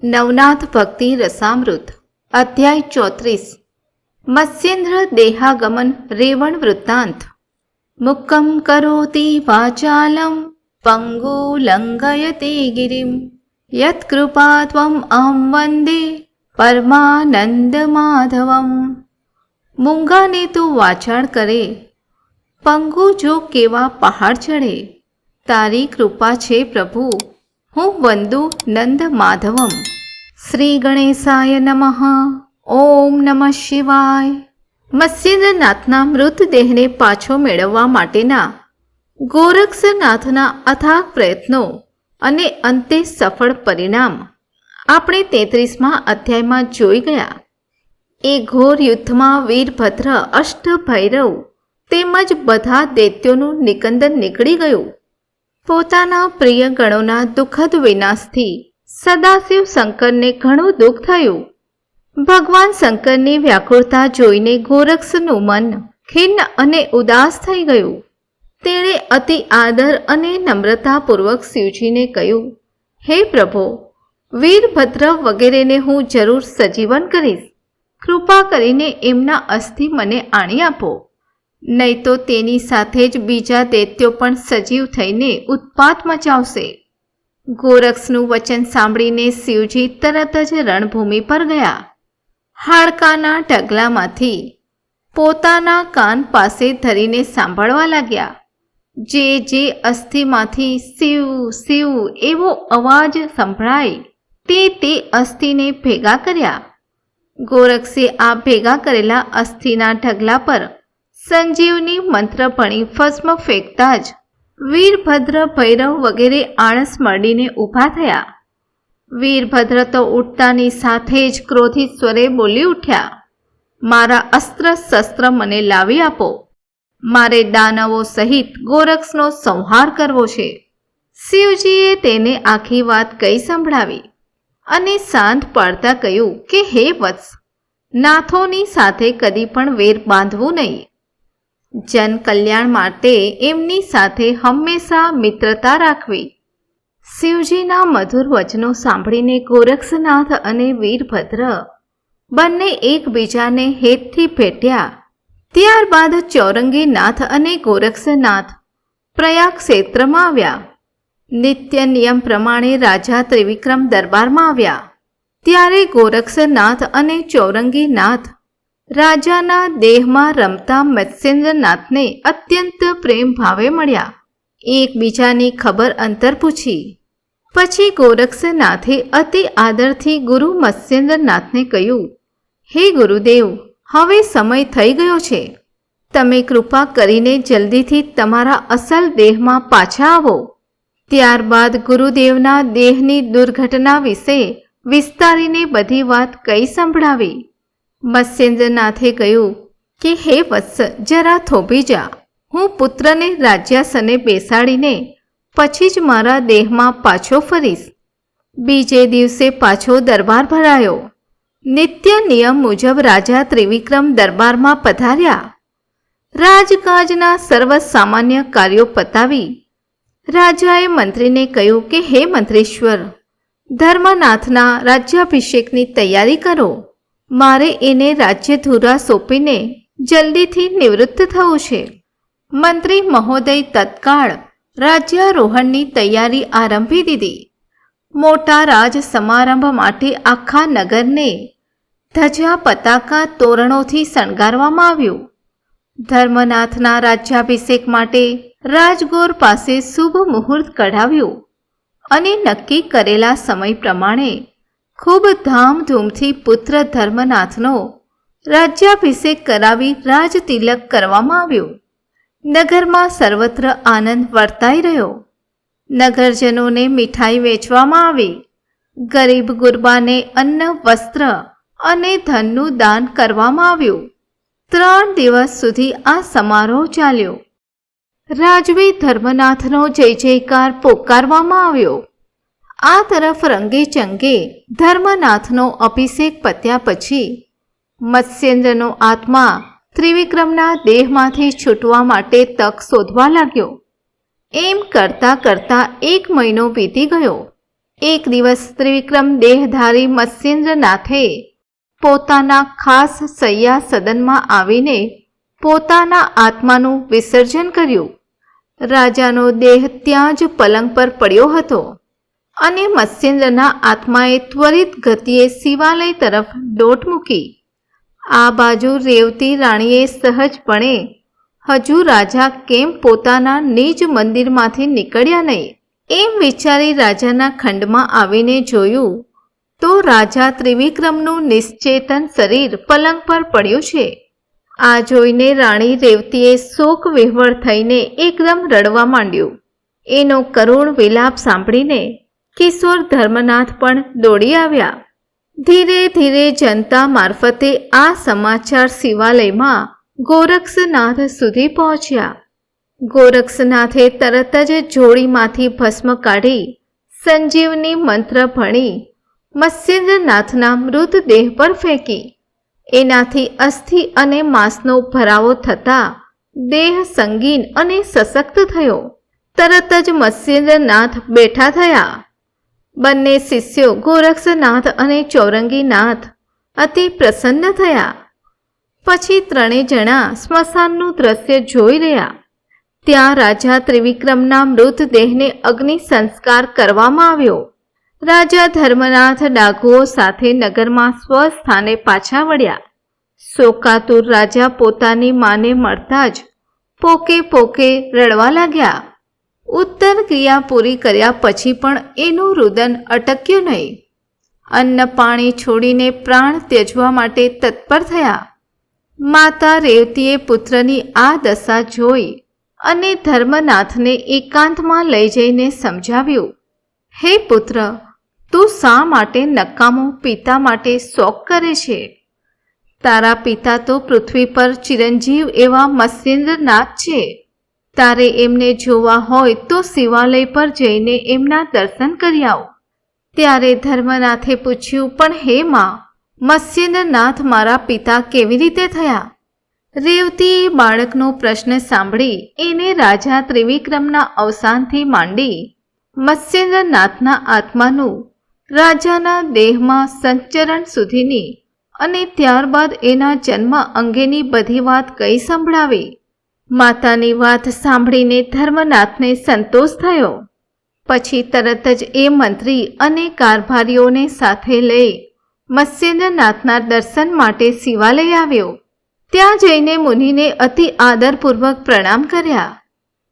નવનાથ ભક્તિ રસામૃત અધ્યાય 34 મત્સ્યેન્દ્ર દેહાગમન રેવણ વૃત્તાંત. મુક્કમ કરોતિ વાચાલમ પંગુ લંઘયતે ગિરિમ યત્કૃપા ત્વમ અહં વંદે પરમાનંદ માધવમ. મૂંગાને તું વાચાળ કરે, પંગુ જો કેવા પહાડ ચડે, તારી કૃપા છે પ્રભુ, હું વંદુ નંદ માધવમ. શ્રી ગણેશાય નમઃ. ઓમ નમઃ શિવાય. મત્સ્યેન્દ્રનાથના મૃતદેહને પાછો મેળવવા માટેના ગોરક્ષનાથના અથાગ પ્રયત્નો અને અંતે સફળ પરિણામ આપણે 33મા અધ્યાયમાં જોઈ ગયા. એ ઘોર યુદ્ધમાં વીરભદ્ર અષ્ટભૈરવ તેમજ બધા દૈત્યોનું નિકંદન નીકળી ગયું. પોતાના પ્રિય ગણોના દુઃખદ વિનાશથી સદાશિવ શંકરને ઘણું દુઃખ થયું. ભગવાન શંકરની વ્યાકુળતા જોઈને ગોરક્ષનું મન ખિન્ન અને ઉદાસ થઈ ગયું. તેણે અતિ આદર અને નમ્રતાપૂર્વક શિવજીને કહ્યું, હે પ્રભો, વીરભદ્ર વગેરેને હું જરૂર સજીવન કરીશ. કૃપા કરીને એમના અસ્થિ મને આણી આપો, નહીં તો તેની સાથે જ બીજા દૈત્યો પણ સજીવ થઈને ઉત્પાત મચાવશે. ગોરક્ષનું વચન સાંભળીને શિવજી તરત જ રણભૂમિ પર ગયા. હાડકાના ઢગલામાંથી પોતાના કાન પાસે ધરીને સાંભળવા લાગ્યા. જે અસ્થિમાંથી શિવ શિવ એવો અવાજ સંભળાય તે અસ્થિને ભેગા કર્યા. ગોરક્ષે આ ભેગા કરેલા અસ્થિના ઢગલા પર સંજીવની મંત્ર ભણી ભસ્મ ફેંકતા જ વીરભદ્ર ભૈરવ વગેરે આળસ મરડીને ઊભા થયા. વીરભદ્ર તો ઉઠતાની સાથે જ ક્રોધિત સ્વરે બોલી ઉઠ્યા, મારા અસ્ત્ર શસ્ત્ર મને લાવી આપો, મારે દાનવો સહિત ગોરક્ષનો સંહાર કરવો છે. શિવજીએ તેને આખી વાત કહી સંભળાવી અને શાંત પાડતા કહ્યું કે હે વત્સ, નાથોની સાથે કદી પણ વેર બાંધવું નહીં. જન કલ્યાણ માટે એમની સાથે હંમેશા મિત્રતા રાખવી. શિવજીના મધુર વચનો સાંભળીને ગોરક્ષનાથ અને વીરભદ્ર બંને એકબીજાને હેતથી ભેટ્યા. ત્યારબાદ ચૌરંગીનાથ અને ગોરક્ષનાથ પ્રયાગ ક્ષેત્રમાં આવ્યા. નિત્ય નિયમ પ્રમાણે રાજા ત્રિવિક્રમ દરબારમાં આવ્યા. ત્યારે ગોરક્ષનાથ અને ચૌરંગીનાથ રાજાના દેહમાં રમતા મત્સ્યેન્દ્રનાથને અત્યંત પ્રેમ ભાવે મળ્યા. એકબીજાની ખબર અંતર પૂછી. પછી ગોરક્ષનાથે અતિ આદરથી ગુરુ મત્સ્યેન્દ્રનાથને કહ્યું, હે ગુરુદેવ, હવે સમય થઈ ગયો છે. તમે કૃપા કરીને જલ્દીથી તમારા અસલ દેહમાં પાછા આવો. ત્યારબાદ ગુરુદેવના દેહની દુર્ઘટના વિશે વિસ્તારીને બધી વાત કહી સંભળાવી. મત્સ્યેન્દ્રનાથે કહ્યું કે હે વત્સ, જરા થોભી જા. હું પુત્રને રાજ્યાસને બેસાડીને પછી જ મારા દેહમાં પાછો ફરીશ. બીજે દિવસે પાછો દરબાર ભરાયો. નિત્ય નિયમ મુજબ રાજા ત્રિવિક્રમ દરબારમાં પધાર્યા. રાજકાજના સર્વ સામાન્ય કાર્યો પતાવી રાજાએ મંત્રીને કહ્યું કે હે મંત્રીશ્વર, ધર્મનાથના રાજ્યાભિષેકની તૈયારી કરો. મારે એને રાજ્યધુરા સોંપીને જલ્દીથી નિવૃત્ત થવું છે. મંત્રી મહોદય તત્કાળ રાજ્યારોહણની તૈયારી આરંભી દીધી. મોટા રાજ સમારંભ માટે આખા નગરને ધજા પતાકા તોરણોથી શણગારવામાં આવ્યું. ધર્મનાથના રાજ્યાભિષેક માટે રાજગોર પાસે શુભ મુહૂર્ત કઢાવ્યું અને નક્કી કરેલા સમય પ્રમાણે ખૂબ ધામધૂમથી પુત્ર ધર્મનાથનો રાજ્યાભિષેક કરાવી રાજતિલક કરવામાં આવ્યું. નગરમાં સર્વત્ર આનંદ વર્તાઈ રહ્યો. નગરજનોને મીઠાઈ વેચવામાં આવી. ગરીબ ગુરબાને અન્ન, વસ્ત્ર અને ધનનું દાન કરવામાં આવ્યું. 3 દિવસ સુધી આ સમારોહ ચાલ્યો. રાજવી ધર્મનાથનો જય જયકાર પોકારવામાં આવ્યો. આ તરફ રંગે ચંગે ધર્મનાથનો અભિષેક પત્યા પછી મત્સ્યેન્દ્રનો આત્મા ત્રિવિક્રમના દેહમાંથી છૂટવા માટે તક શોધવા લાગ્યો. એમ કરતાં કરતાં 1 મહિનો વીતી ગયો. એક દિવસ ત્રિવિક્રમ દેહધારી મત્સ્યેન્દ્રનાથે પોતાના ખાસ શય્યા સદનમાં આવીને પોતાના આત્માનું વિસર્જન કર્યું. રાજાનો દેહ ત્યાં જ પલંગ પર પડ્યો હતો અને મત્સ્યેન્દ્રના આત્માએ ત્વરિત ગતિએ શિવાલય તરફ દોટ મૂકી. આ બાજુ રેવતી રાણીએ સહજપણે હજુ રાજા કેમ પોતાના નિજ મંદિરમાંથી નીકળ્યા નહીં એમ વિચારી રાજાના ખંડમાં આવીને જોયું તો રાજા ત્રિવિક્રમનું નિશ્ચેતન શરીર પલંગ પર પડ્યું છે. આ જોઈને રાણી રેવતીએ શોક વિહ્વળ થઈને એકદમ રડવા માંડ્યું. એનો કરુણ વિલાપ સાંભળીને કિશોર ધર્મનાથ પણ દોડી આવ્યા. ધીરે ધીરે જનતા મારફતે આ સમાચાર શિવાલયમાં ગોરક્ષનાથ સુધી પહોંચ્યા. ગોરક્ષનાથે તરત જ જોડીમાંથી ભસ્મ કાઢી સંજીવની મંત્ર ભણી મત્સ્યેન્દ્રનાથના મૃતદેહ પર ફેંકી. એનાથી અસ્થિ અને માંસનો ભરાવો થતાં દેહ સંગીન અને સશક્ત થયો. તરત જ મત્સ્યેન્દ્રનાથ બેઠા થયા. બંને શિષ્યો ગોરક્ષનાથ અને ચૌરંગીનાથ અતિ પ્રસન્ન થયા. પછી ત્રણેય જણા સ્મશાનનું દ્રશ્ય જોઈ રહ્યા. ત્યાં રાજા ત્રિવિક્રમના મૃતદેહને અગ્નિ સંસ્કાર કરવામાં આવ્યો. રાજા ધર્મનાથ ડાકુઓ સાથે નગરમાં સ્વસ્થાને પાછા વળ્યા. શોકાતુર રાજા પોતાની માને મળતા જ પોકે પોકે રડવા લાગ્યા. ઉત્તર ક્રિયા પૂરી કર્યા પછી પણ એનું રુદન અટક્યું નહીં. અન્ન પાણી છોડીને પ્રાણ ત્યજવા માટે તત્પર થયા. માતા રેવતીએ પુત્રની આ દશા જોઈ અને ધર્મનાથને એકાંતમાં લઈ જઈને સમજાવ્યું, હે પુત્ર, તું શા માટે નકામો પિતા માટે શોક કરે છે? તારા પિતા તો પૃથ્વી પર ચિરંજીવ એવા મત્સ્યેન્દ્રનાથ છે. તારે એમને જોવા હોય તો શિવાલય પર જઈને એમના દર્શન કરી આવ. ત્યારે ધર્મનાથે પૂછ્યું, પણ હે માં, મત્સ્યેન્દ્રનાથ મારા પિતા કેવી રીતે થયા? રેવતીએ બાળકનો પ્રશ્ન સાંભળી એને રાજા ત્રિવિક્રમના અવસાનથી માંડી મત્સ્યેન્દ્રનાથના આત્માનું રાજાના દેહમાં સંચરણ સુધીની અને ત્યારબાદ એના જન્મ અંગેની બધી વાત કહી સંભળાવી. માતાની વાત સાંભળીને ધર્મનાથને સંતોષ થયો. પછી તરત જ એ મંત્રી અને કારભારીઓને સાથે લઈ મત્સ્યેન્દ્રનાથના દર્શન માટે શિવાલય આવ્યો. ત્યાં જઈને મુનિને અતિ આદરપૂર્વક પ્રણામ કર્યા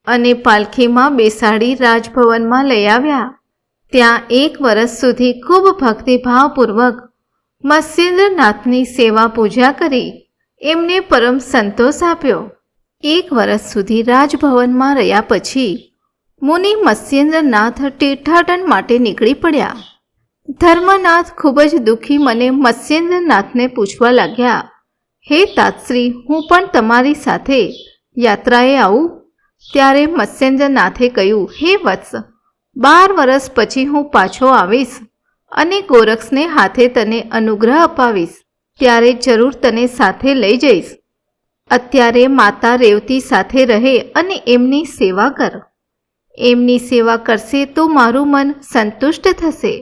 અને પાલખીમાં બેસાડી રાજભવનમાં લઈ આવ્યા. ત્યાં 1 વર્ષ સુધી ખૂબ ભક્તિભાવપૂર્વક મત્સ્યેન્દ્રનાથની સેવા પૂજા કરી એમને પરમ સંતોષ આપ્યો. 1 વર્ષ સુધી રાજભવનમાં રહ્યા પછી મુનિ મત્સ્યેન્દ્રનાથ તીર્થાટન માટે નીકળી પડ્યા. ધર્મનાથ ખૂબ જ દુઃખી મને મત્સ્યેન્દ્રનાથને પૂછવા લાગ્યા, હે તાતશ્રી, હું પણ તમારી સાથે યાત્રાએ આવું? ત્યારે મત્સ્યેન્દ્રનાથે કહ્યું, હે વત્સ, 12 વર્ષ પછી હું પાછો આવીશ અને ગોરક્ષને હાથે તને અનુગ્રહ અપાવીશ. ત્યારે જરૂર તને સાથે લઈ જઈશ. અત્યારે માતા રેવતી સાથે રહે અને એમની સેવા કર. એમની સેવા કરશે તો મારું મન સંતુષ્ટ થશે.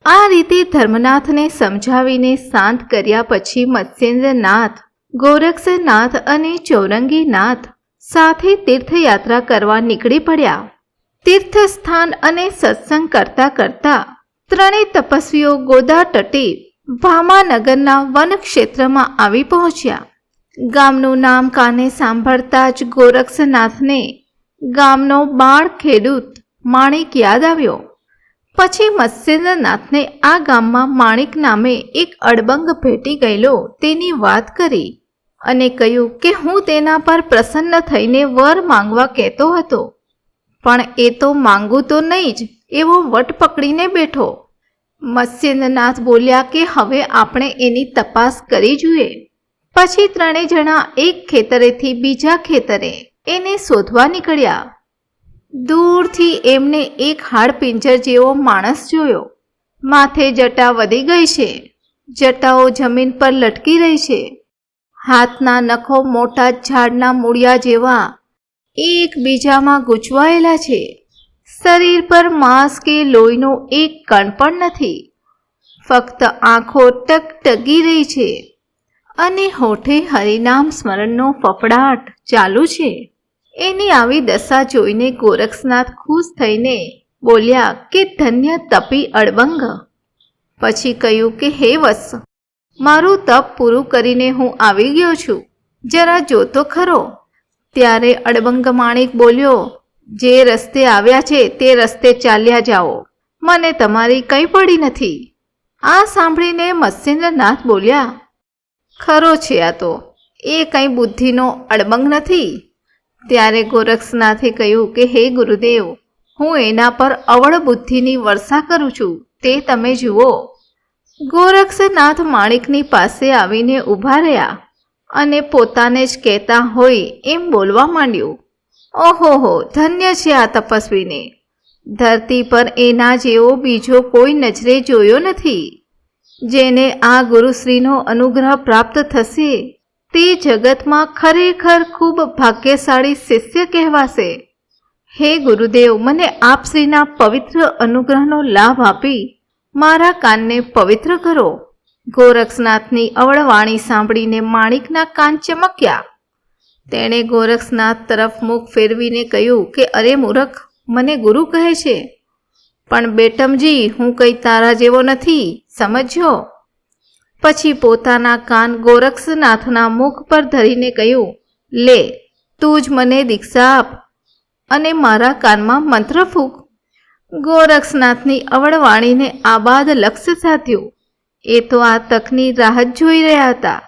આ રીતે ધર્મનાથને સમજાવીને શાંત કર્યા પછી મત્સ્યેન્દ્રનાથ, ગોરક્ષનાથ અને ચૌરંગીનાથ સાથે તીર્થયાત્રા કરવા નીકળી પડ્યા. તીર્થસ્થાન અને સત્સંગ કરતા કરતા ત્રણેય તપસ્વીઓ ગોદા તટે ભામાનગરના વન ક્ષેત્રમાં આવી પહોંચ્યા. ગામનું નામ કાને સાંભળતા જ ગોરક્ષનાથને ગામનો બાળ ખેડૂત માણિક યાદ આવ્યો. પછી મત્સ્યેન્દ્રનાથને આ ગામમાં માણિક નામે એક અડબંગ ભેટી ગયેલો તેની વાત કરી અને કહ્યું કે હું તેના પર પ્રસન્ન થઈને વર માંગવા કહેતો હતો, પણ એ તો માંગું તો નહીં જ એવો વટ પકડીને બેઠો. મત્સ્યેન્દ્રનાથ બોલ્યા કે હવે આપણે એની તપાસ કરી જોઈએ. પછી ત્રણેય જણા એક ખેતરેથી બીજા ખેતરે એને શોધવા નીકળ્યા. દૂરથી એમને એક હાડપિંજર જેવો માણસ જોયો. માથે જટા વધી ગઈ છે, જટાઓ જમીન પર લટકી રહી છે. હાથના નખો મોટા ઝાડના મૂળિયા જેવા એકબીજામાં ગૂંચવાયેલા છે. શરીર પર માંસ કે લોહીનો એક કણ પણ નથી. ફક્ત આંખો ટકટકી રહી છે અને હોઠે હરિનામ સ્મરણનો ફફડાટ ચાલુ છે. એની આવી દશા જોઈને ગોરક્ષનાથ ખુશ થઈને બોલ્યા કે ધન્ય તપી અડબંગ. પછી કહ્યું કે હે વત્સ, મારું તપ પૂરું કરીને હું આવી ગયો છું, જરા જોતો ખરો. ત્યારે અડબંગ માણિક બોલ્યો, જે રસ્તે આવ્યા છે તે રસ્તે ચાલ્યા જાઓ, મને તમારી કંઈ પડી નથી. આ સાંભળીને મત્સ્યેન્દ્રનાથ બોલ્યા, ખરો છે આ તો, એ કંઈ બુદ્ધિનો અડબંગ નથી. ત્યારે ગોરક્ષનાથે કહ્યું કે હે ગુરુદેવ, હું એના પર અવળ બુદ્ધિની વર્ષા કરું છું, તે તમે જુઓ. ગોરક્ષનાથ માણિકની પાસે આવીને ઊભા રહ્યા અને પોતાને જ કહેતા હોય એમ બોલવા માંડ્યું, ઓહોહો, ધન્ય છે આ તપસ્વીને. ધરતી પર એના જેવો બીજો કોઈ નજરે જોયો નથી. જેને આ ગુરુશ્રીનો અનુગ્રહ પ્રાપ્ત થશે તે જગતમાં ખરેખર ખૂબ ભાગ્યશાળી શિષ્ય કહેવાશે. હે ગુરુદેવ, મને આપશ્રીના પવિત્ર અનુગ્રહનો લાભ આપી મારા કાનને પવિત્ર કરો. ગોરક્ષનાથની અવળવાણી સાંભળીને માણિકના કાન ચમક્યા. તેણે ગોરક્ષનાથ તરફ મુખ ફેરવીને કહ્યું કે અરે મૂરખ, મને ગુરુ કહે છે, પણ બેટમજી હું કંઈ તારા જેવો નથી, સમજજો. પછી પોતાના કાન ગોરક્ષનાથના મુખ પર ધરીને કહ્યું, લે, તું જ મને દીક્ષા આપ અને મારા કાનમાં મંત્ર ફૂંક. ગોરક્ષનાથની અવળવાણીને આબાદ લક્ષ્ય સાધ્યું. એ તો આ તકની રાહ જ જોઈ રહ્યા હતા,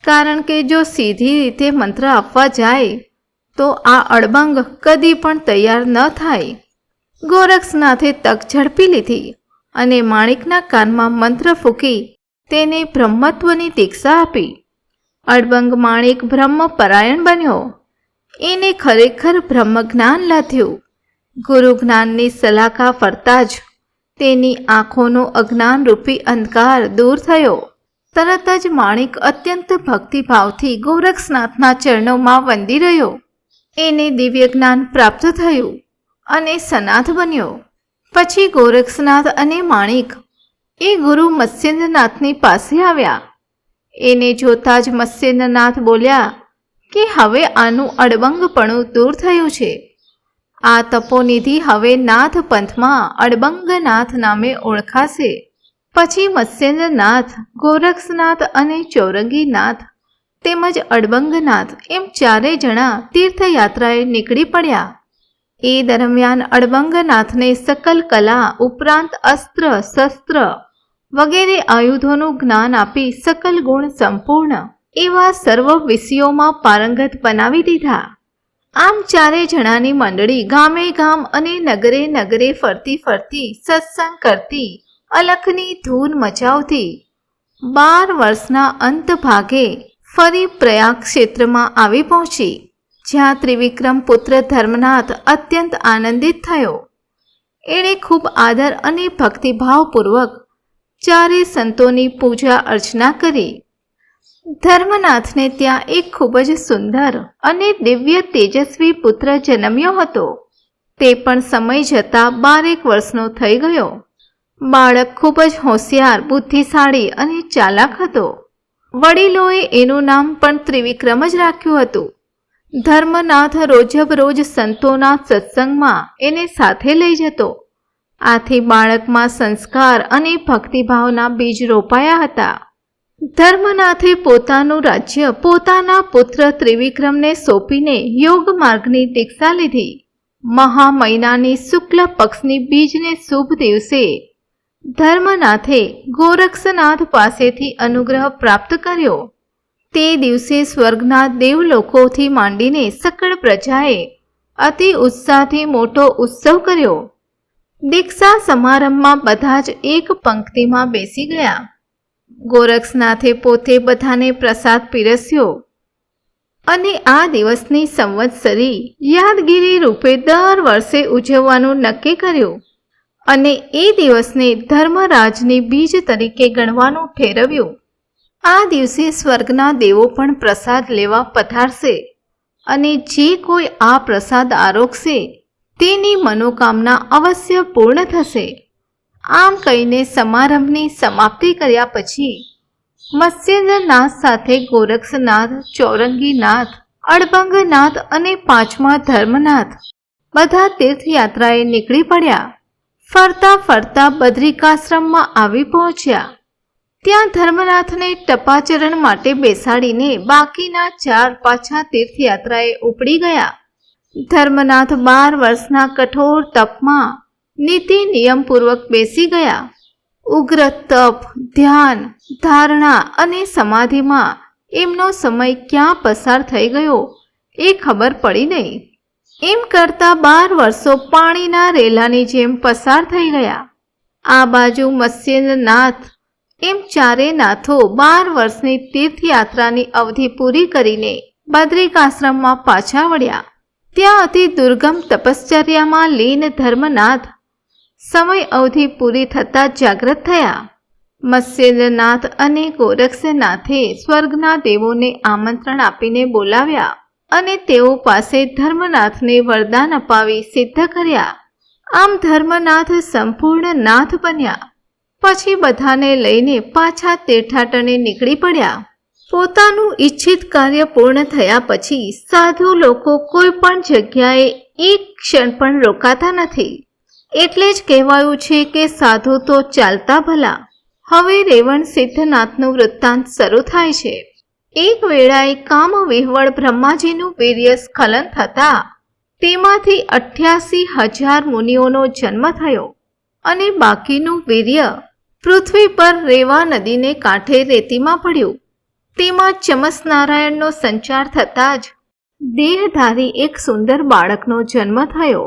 કારણ કે જો સીધી રીતે મંત્ર આપવા જાય તો આ અડબંગ કદી પણ તૈયાર ન થાય. ગોરક્ષનાથે તક ઝડપી લીધી અને માણિકના કાનમાં મંત્ર ફૂંકી તેને બ્રહ્મત્વની દીક્ષા આપી. અડબંગ માણિક બ્રહ્મપરાયણ બન્યો. એને ખરેખર બ્રહ્મજ્ઞાન લાધ્યું. ગુરુ જ્ઞાનની સલાખા ફરતા જ તેની આંખોનો અજ્ઞાનરૂપી અંધકાર દૂર થયો. તરત જ માણિક અત્યંત ભક્તિભાવથી ગોરક્ષનાથના ચરણોમાં વંદી રહ્યો. એને દિવ્ય જ્ઞાન પ્રાપ્ત થયું અને સનાથ બન્યો. પછી ગોરક્ષનાથ અને માણિક એ ગુરુ મત્સ્યેન્દ્રનાથની પાસે આવ્યા. એને જોતા જ મત્સ્યેન્દ્રનાથ બોલ્યા કે હવે આનું અડબંગપણું દૂર થયું છે. આ તપોનિધિ હવે નાથ પંથમાં અડબંગનાથ નામે ઓળખાશે. પછી મત્સ્યેન્દ્રનાથ, ગોરક્ષનાથ અને ચૌરંગીનાથ તેમજ અડબંગનાથ એમ ચારેય જણા તીર્થયાત્રાએ નીકળી પડ્યા. એ દરમિયાન અડબંગનાથને સકલ કલા ઉપરાંત અસ્ત્ર શસ્ત્ર વગેરે આયુધોનું જ્ઞાન આપી સકલ ગુણ સંપૂર્ણ એવા સર્વ વિષયોમાં પારંગત બનાવી દીધા. આમ ચારે જણાની મંડળી ગામે ગામ અને નગરે નગરે ફરતી ફરતી સત્સંગ કરતી અલખની ધૂન મચાવતી 12 વર્ષના અંત ભાગે ફરી પ્રયાગ ક્ષેત્રમાં આવી પહોંચી, જ્યાં ત્રિવિક્રમ પુત્ર ધર્મનાથ અત્યંત આનંદિત થયો. એણે ખૂબ આદર અને ભક્તિભાવપૂર્વક ચારે સંતોની પૂજા અર્ચના કરી. ધર્મનાથને ત્યાં એક ખૂબ જ સુંદર અને દિવ્ય તેજસ્વી પુત્ર જન્મ્યો હતો. તે પણ સમય જતાં 12 વર્ષનો થઈ ગયો. બાળક ખૂબ જ હોશિયાર, બુદ્ધિશાળી અને ચાલાક હતો. વડીલોએ એનું નામ પણ ત્રિવિક્રમ જ રાખ્યું હતું. ધર્મનાથ રોજબરોજ સંતોના સત્સંગમાં એને સાથે લઈ જતો. આથી બાળકમાં સંસ્કાર અને ભક્તિભાવના બીજ રોપાયા હતા. ધર્મનાથે પોતાનું રાજ્ય પોતાના પુત્ર ત્રિવિક્રમને સોંપીને યોગ માર્ગની દીક્ષા લીધી. મહા મહિનાની શુક્લ પક્ષની બીજને શુભ દિવસે ધર્મનાથે ગોરક્ષનાથ પાસેથી અનુગ્રહ પ્રાપ્ત કર્યો. તે દિવસે સ્વર્ગના દેવલોકોથી માંડીને સકળ પ્રજાએ અતિ ઉત્સાહથી મોટો ઉત્સવ કર્યો. દીક્ષા સમારંભમાં બધા જ એક પંક્તિમાં બેસી ગયા. ગોરક્ષનાથે પોતે બધાને પ્રસાદ પીરસ્યો અને આ દિવસની સંવત્સરી યાદગીરી રૂપે દર વર્ષે ઉજવવાનું નક્કી કર્યું અને એ દિવસને ધર્મરાજની બીજ તરીકે ગણવાનું ઠેરવ્યું. આ દિવસે સ્વર્ગના દેવો પણ પ્રસાદ લેવા પધારશે અને જે કોઈ આ પ્રસાદ આરોગશે તેની મનોકામના અવશ્ય પૂર્ણ થશે. આમ કહીને સમારંભની સમાપ્તિ કર્યા પછી મત્સ્યેન્દ્રનાથ સાથે ગોરક્ષનાથ, ચોરંગીનાથ, અડબંગનાથ અને પાંચમા ધર્મનાથ બધા તીર્થયાત્રાએ નીકળી પડ્યા. ફરતા ફરતા બદ્રિકાશ્રમમાં આવી પહોંચ્યા. ત્યાં ધર્મનાથને ટપાચરણ માટે બેસાડીને બાકીના 4 પાછા તીર્થયાત્રાએ ઉપડી ગયા. ધર્મનાથ 12 વર્ષના કઠોર તપમાં નીતિ નિયમપૂર્વક બેસી ગયા. ઉગ્ર તપ, ધ્યાન, ધારણા અને સમાધિમાં એમનો સમય ક્યાં પસાર થઈ ગયો એ ખબર પડી નહીં. એમ કરતા 12 વર્ષો પાણીના રેલાની જેમ પસાર થઈ ગયા. આ બાજુ મત્સ્યેન્દ્રનાથ એમ ચારે નાથો 12 વર્ષની તીર્થયાત્રાની અવધિ પૂરી કરીને બદ્રિકાશ્રમમાં પાછા વળ્યા. ત્યાં અતિ દુર્ગમ તપશ્ચર્યામાં લીન ધર્મનાથ સમય અવધિ પૂરી થતાં જાગૃત થયા. મત્સ્યેન્દ્રનાથ અને ગોરક્ષનાથે સ્વર્ગના દેવોને આમંત્રણ આપીને બોલાવ્યા અને તેઓ પાસે ધર્મનાથને વરદાન અપાવી સિદ્ધ કર્યા. આમ ધર્મનાથ સંપૂર્ણ નાથ બન્યા. પછી બધાને લઈને પાછા તીર્થાટને નીકળી પડ્યા. પોતાનું ઈચ્છિત કાર્ય પૂર્ણ થયા પછી સાધુ લોકો કોઈ પણ જગ્યાએ એક ક્ષણ પણ રોકાતા નથી. એટલે જ કહેવાયું છે કે સાધુ તો ચાલતા ભલા. હવે રેવણ સિદ્ધનાથનું વૃત્તાંત શરૂ થાય છે. એક વેળાએ કામ વિહવળ બ્રહ્માજીનું વીર્ય સ્ખલન થતા તેમાંથી 88,000 મુનિઓનો જન્મ થયો અને બાકીનું વીર્ય પૃથ્વી પર રેવા નદીને કાંઠે રેતીમાં પડ્યું. તેમાં ચમસનારાયણનો સંચાર થતાં જ દેહધારી એક સુંદર બાળકનો જન્મ થયો.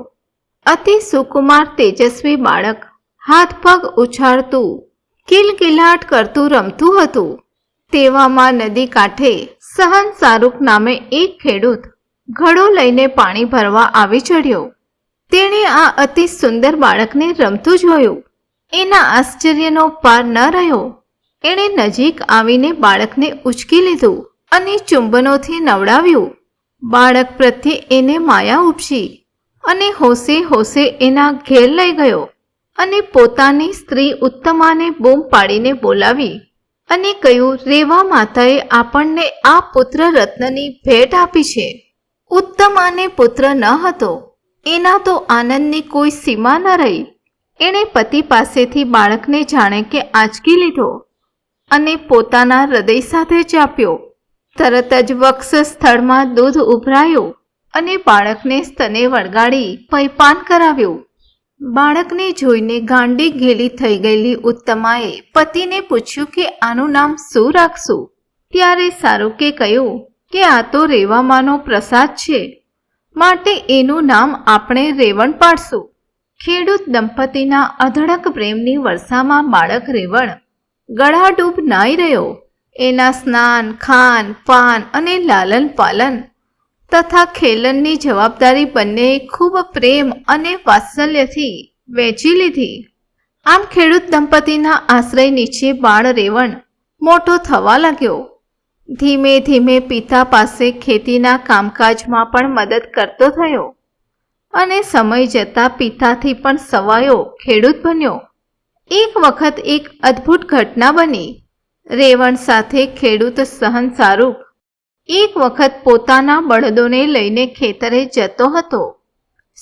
અતિ સુકુમાર તેજસ્વી બાળક હાથ પગ ઉછાળતું, કિલકિલાટ કરતું રમતું હતું. તેવામાં નદી કાંઠે સહન શાહરૂખ નામે એક ખેડૂત ઘડો લઈને પાણી ભરવા આવી ચડ્યો. તેણે આ અતિ સુંદર બાળકને રમતું જોયું. એના આશ્ચર્યનો પાર ન રહ્યો. એણે નજીક આવીને બાળકને ઉચકી લીધું અને ચુંબનોથી નવડાવ્યું. બાળક પ્રત્યે એને માયા ઉપજી અને હોશે હોશે એના ઘેર લઈ ગયો અને પોતાની સ્ત્રી ઉત્તમાને બૂમ પાડીને બોલાવી અને કહ્યું, રેવા માતાએ આપણને આ પુત્ર રત્નની ભેટ આપી છે. ઉત્તમાને પુત્ર ન હતો. એના તો આનંદની કોઈ સીમા ન રહી. એણે પતિ પાસેથી બાળકને જાણે કે આંચકી લીધો અને પોતાના હૃદય સાથે ચાપ્યો. તરત જ વક્ષ સ્થળમાં દૂધ ઉભરાયું અને બાળકને સ્તને વળગાડી પૈપાન કરાવ્યું. બાળકને જોઈને ગાંડી ઘેલી થઈ ગયેલી ઉત્તમાએ પતિને પૂછ્યું કે આનું નામ શું રાખશું? ત્યારે શાહરૂખે કહ્યું કે આ તો રેવામાનો પ્રસાદ છે, માટે એનું નામ આપણે રેવણ પાડશું. ખેડૂત દંપતીના અધડક પ્રેમની વર્ષામાં બાળક રેવણ ગળાડૂબ નાઈ રહ્યો. એના સ્નાન, ખાન, પાન અને લાલન પાલન તથા ખેલનની જવાબદારી બંનેએ ખૂબ પ્રેમ અને વાત્સલ્યથી વહેંચી લીધી. આમ ખેડૂત દંપતીના આશ્રય નીચે બાળ રેવણ મોટો થવા લાગ્યો. ધીમે ધીમે પિતા પાસે ખેતીના કામકાજમાં પણ મદદ કરતો થયો અને સમય જતાં પિતાથી પણ સવાયો ખેડૂત બન્યો. એક વખત એક અદ્ભુત ઘટના બની. રેવણ સાથે ખેડૂત સહન શાહરૂખ એક વખત પોતાના બળદોને લઈને ખેતરે જતો હતો.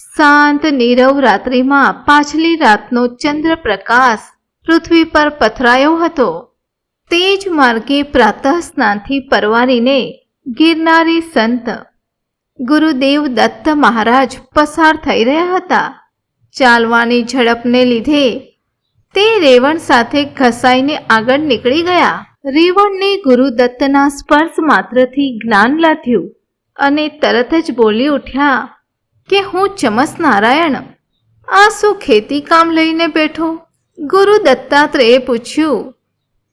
શાંત નીરવ રાત્રિમાં પાછલી રાતનો ચંદ્રપ્રકાશ પૃથ્વી પર પથરાયો હતો. તે જ માર્ગે પ્રાતઃ સ્નાનથી પરવારીને ગિરનારી સંત ગુરુદેવ દત્ત મહારાજ પસાર થઈ રહ્યા હતા. ચાલવાની ઝડપને લીધે તે રેવણ સાથે ઘસાઈને આગળ નીકળી ગયા. રેવણને ગુરુદત્તના સ્પર્શ માત્રથી જ્ઞાન લાથ્યું અને તરત જ બોલી ઉઠ્યા કે હું ચમસનારાયણ, આ શું ખેતી કામ લઈને બેઠો? ગુરુ દત્તાત્રેયે પૂછ્યું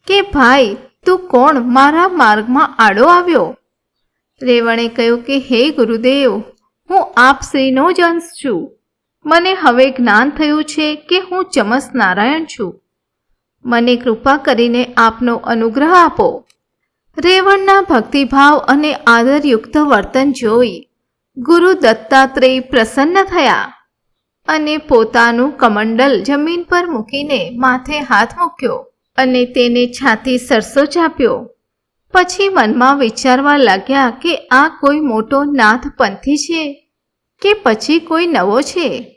કે ભાઈ તું કોણ, મારા માર્ગમાં આડો આવ્યો? રેવણે કહ્યું કે હે ગુરુદેવ, હું આપ શ્રીનો જ અંશ છું. મને હવે જ્ઞાન થયું છે કે હું ચમસનારાયણ છું. મને કૃપા કરીને આપનો અનુગ્રહ આપો. રેવણના ભક્તિભાવ અને આદરયુક્ત વર્તન જોઈ ગુરુ દત્તાત્રેય પ્રસન્ન થયા અને પોતાનું કમંડલ જમીન પર મૂકીને માથે હાથ મૂક્યો અને તેને છાતી સરસો ચાપ્યો. પછી મનમાં વિચારવા લાગ્યા કે આ કોઈ મોટો નાથ પંથી છે કે પછી કોઈ નવો છે.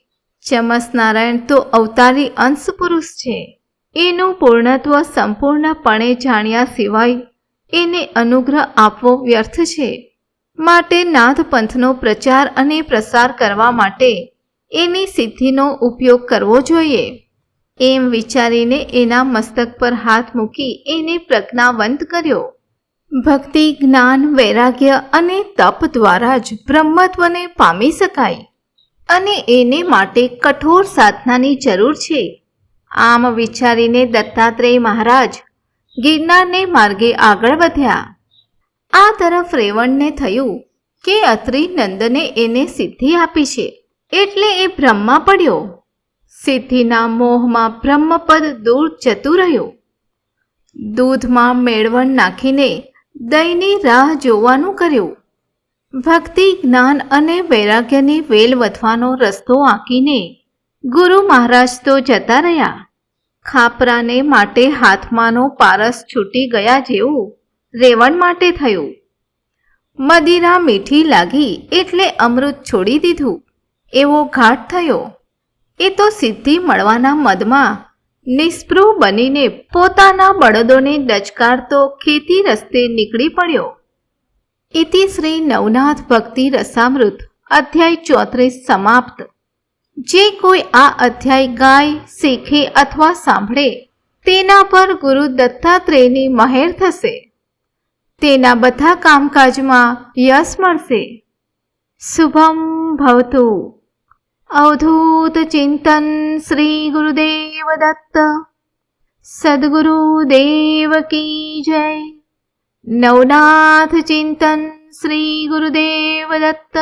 ચમસનારાયણ તો અવતારી અંશ પુરુષ છે. એનું પૂર્ણત્વ સંપૂર્ણપણે જાણ્યા સિવાય એને અનુગ્રહ આપવો વ્યર્થ છે. માટે નાથ પંથનો પ્રચાર અને પ્રસાર કરવા માટે એની સિદ્ધિનો ઉપયોગ કરવો જોઈએ. એમ વિચારીને એના મસ્તક પર હાથ મૂકી એને પ્રજ્ઞાવંત કર્યો. ભક્તિ, જ્ઞાન, વૈરાગ્ય અને તપ દ્વારા જ બ્રહ્મત્વને પામી શકાય અને એને માટે કઠોર સાધનાની જરૂર છે. આમ વિચારીને દત્તાત્રેય મહારાજ ગિરનારને માર્ગે આગળ વધ્યા. આ તરફ રેવણને થયું કે અત્રિ નંદને એને સિદ્ધિ આપી છે એટલે એ ભ્રમમાં પડ્યો. સિદ્ધિના મોહમાં બ્રહ્મપદ દૂર જતું રહ્યું. દૂધમાં મેળવણ નાખીને દહીંની રાહ જોવાનું કર્યું. ભક્તિ, જ્ઞાન અને વૈરાગ્યની વેલ વધવાનો રસ્તો આંકીને ગુરુ મહારાજ તો જતા રહ્યા. ખાપરાને માટે હાથમાંનો પારસ છૂટી ગયા જેવું રેવણ માટે થયું. મદિરા મીઠી લાગી એટલે અમૃત છોડી દીધું એવો ઘાટ થયો. એ તો સિદ્ધિ મળવાના મદમાં નિસ્પૃહ બનીને પોતાના બળદોને ડચકારતો ખેતી રસ્તે નીકળી પડ્યો. ઇતિ શ્રી નવનાથ ભક્તિ રસામૃત અધ્યાય 34 સમાપ્ત. જે કોઈ આ અધ્યાય ગાય, શીખે અથવા સાંભળે તેના પર ગુરુ દત્તાત્રેયની મહેર થશે. તેના બધા કામકાજમાં યશ મળશે. શુભમ ભવતુ. અવધૂત ચિંતન શ્રી ગુરુદેવ દત્ત. સદગુરુદેવ કી જય. નવનાથ ચિંતન શ્રી ગુરુદેવ દત્ત.